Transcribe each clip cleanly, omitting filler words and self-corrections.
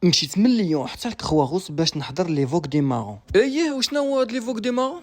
مشيت من ليون حتى لكخواغوس باش نحضر لي فوك دي مارون. ايه وشنو هو هاد لي فوك دي مارون؟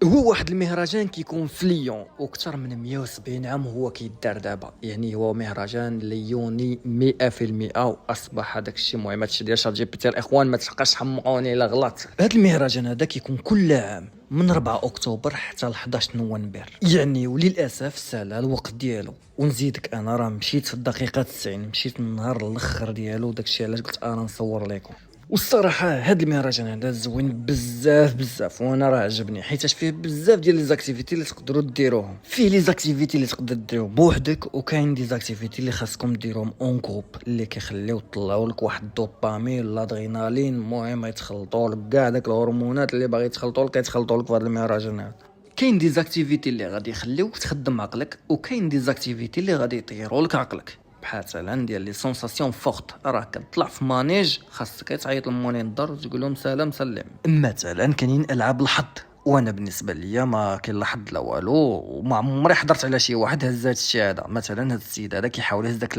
هو واحد المهرجان كيكون في ليون وكثر من 170 عام هو كيدار دابا، يعني هو مهرجان ليوني 100%. واصبح هذاك الشيء المهم هادشي ديال شات جي بي تي الاخوان ما تبقاش حمقوني الا غلط. هاد المهرجان هذا كيكون كل عام من 4 اكتوبر حتى ل 11 نوفمبر، يعني وللاسف سالا الوقت ديالو. ونزيدك انا راه مشيت في الدقيقه 90، مشيت من النهار الاخر ديالو، داكشي علاش قلت انا نصور لكم. والصراحه هاد المهرجان هذا زوين بزاف بزاف، وانا راه عجبني حيتاش فيه بزاف ديال لي زاكتيفيتي اللي تقدروا ديروهم. فيه لي زاكتيفيتي اللي تقدر ديرهم بوحدك، وكاين دي زاكتيفيتي اللي خاصكم ديروهم اون جروب اللي كيخليو يطلعوا لك واحد الدوبامين الادرينالين، المهم يتخلطوا لك كاع داك الهرمونات اللي باغي يتخلطوا لك كيتخلطوا لك في هذا المهرجان هذا. كاين دي زاكتيفيتي اللي غادي يخليوك تخدم عقلك، وكاين دي زاكتيفيتي اللي غادي يطيروا لك عقلك، بحال مثلا ديال لي سونساسيون فورت. راه كتطلع في مانيج خاصك تعيط للمونيندر وتقول لهم سلام سلم. مثلا كاينين العاب الحظ، وانا بالنسبه ليا ما كاين لا حظ لا والو، وما عمري حضرت على شي واحد هز هاد الشيء هذا. مثلا هاد السيد هذا كيحاول يهز داك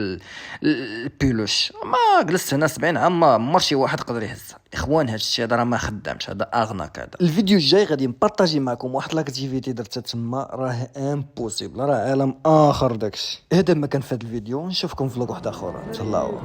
البيلوش، ما جلست هنا 70 عام ما عمر شي واحد قدر يهزها. اخوان هاد الشيء هذا راه ما خدامش، هذا اغناك. هذا الفيديو الجاي غادي نبارطاجي معكم واحد لاكتيفيتي درتها تما، راه امبوسيبل، راه عالم اخر داكشي. هذا ما كان في هذا الفيديو، نشوفكم في لوك واحد اخر. تهلاو.